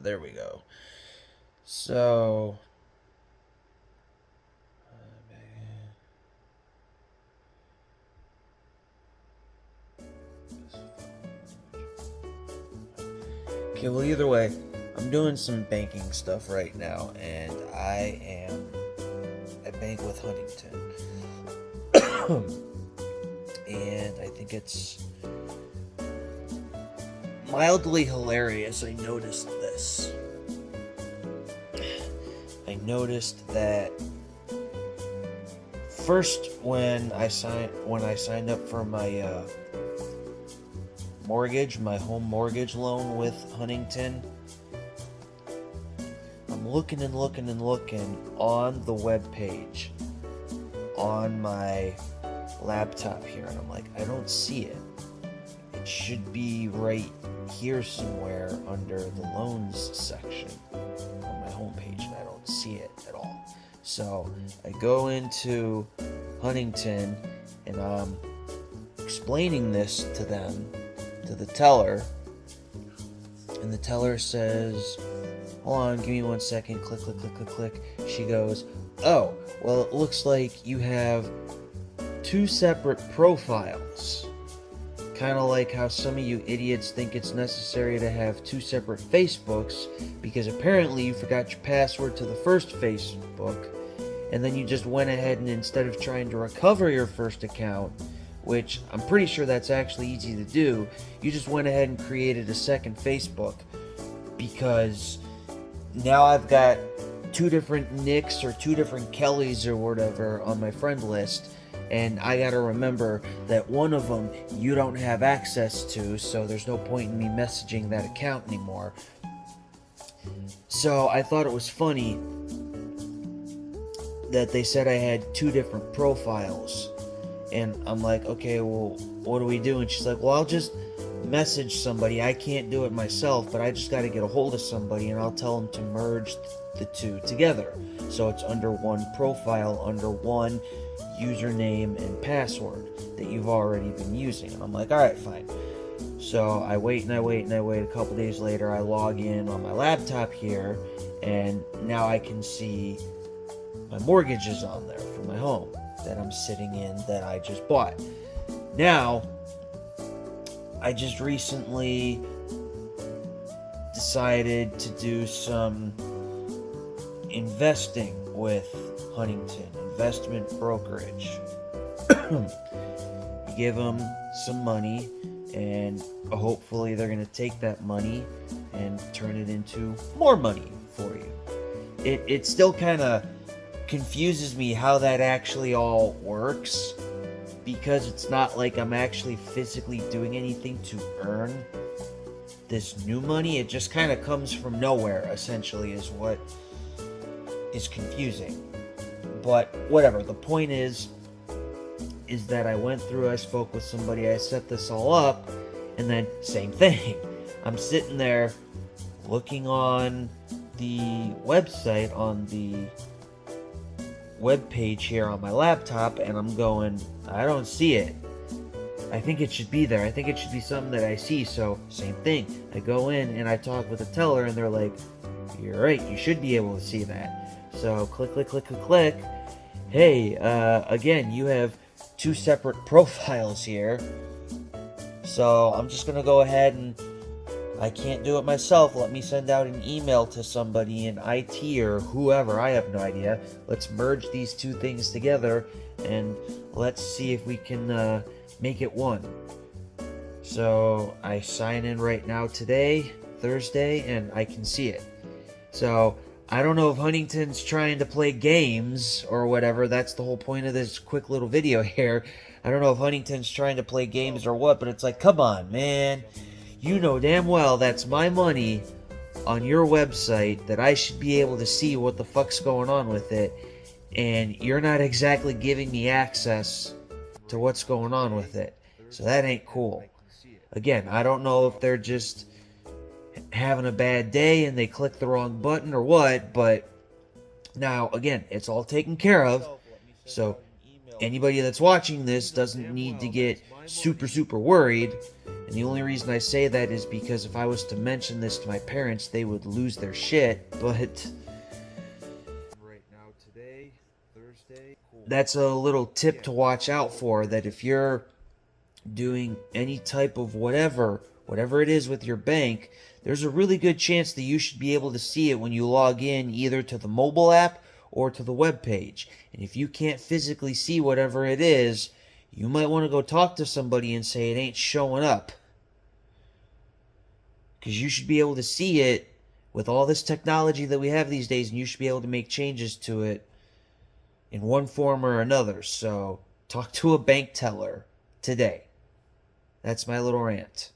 there we go. So, okay, well, either way, I'm doing some banking stuff right now, and I bank with Huntington. And I think it's mildly hilarious. I noticed this. I noticed that first when I signed up for my mortgage, my home mortgage loan with Huntington, I'm looking and looking and looking on the web page on my laptop here, and I'm like, I don't see it. It should be right here somewhere under the loans section on my homepage, and I don't see it at all. So I go into Huntington, and I'm explaining this to them, to the teller, and the teller says, hold on, give me 1 second, click, click, click, click, click. She goes, oh, well, it looks like you have 2 separate profiles. Kind of like how some of you idiots think it's necessary to have 2 separate Facebooks because apparently you forgot your password to the first Facebook, and then you just went ahead and instead of trying to recover your first account, which I'm pretty sure that's actually easy to do, you just went ahead and created a second Facebook because now I've got 2 different Nicks or 2 different Kellys or whatever on my friend list, and I gotta remember that one of them you don't have access to, so there's no point in me messaging that account anymore. So I thought it was funny that they said I had 2 different profiles, and I'm like, okay, well, what do we do? And she's like, well, I'll just message somebody. I can't do it myself, but I just got to get a hold of somebody, and I'll tell them to merge the 2 together, so it's under one profile, under one username and password that you've already been using. And I'm like, alright, fine. So I wait and I wait and I wait. A couple days later, I log in on my laptop here, and now I can see my mortgages on there for my home that I'm sitting in that I just bought. Now, I just recently decided to do some investing with Huntington, investment brokerage. You give them some money, and hopefully they're going to take that money and turn it into more money for you. It still kind of confuses me how that actually all works, because it's not like I'm actually physically doing anything to earn this new money. It just kind of comes from nowhere, essentially, is what is confusing. But whatever, the point is that I went through, I spoke with somebody, I set this all up, and then same thing. I'm sitting there looking on the website, on the web page here on my laptop, and I'm going, I don't see it. I think it should be there. I think it should be something that I see. So same thing. I go in and I talk with the teller, and they're like, you're right, you should be able to see that. So click, click, click, click, click. Hey, again, you have 2 separate profiles here. So I'm just going to go ahead, and I can't do it myself. Let me send out an email to somebody in IT or whoever. I have no idea. Let's merge these 2 things together, and let's see if we can make it one. So I sign in right now today, Thursday, and I can see it. So I don't know if Huntington's trying to play games or whatever. That's the whole point of this quick little video here. I don't know if Huntington's trying to play games or what, but it's like, come on, man. You know damn well that's my money on your website, that I should be able to see what the fuck's going on with it, and you're not exactly giving me access to what's going on with it. So that ain't cool. Again, I don't know if they're just having a bad day and they click the wrong button or what, but now, again, it's all taken care of, so anybody that's watching this doesn't need to get super, super worried. And the only reason I say that is because if I was to mention this to my parents, they would lose their shit. But right now, today, Thursday, that's a little tip to watch out for, that if you're doing any type of whatever it is with your bank, there's a really good chance that you should be able to see it when you log in either to the mobile app or to the web page. And if you can't physically see whatever it is, you might want to go talk to somebody and say it ain't showing up. Because you should be able to see it with all this technology that we have these days, and you should be able to make changes to it in one form or another. So talk to a bank teller today. That's my little rant.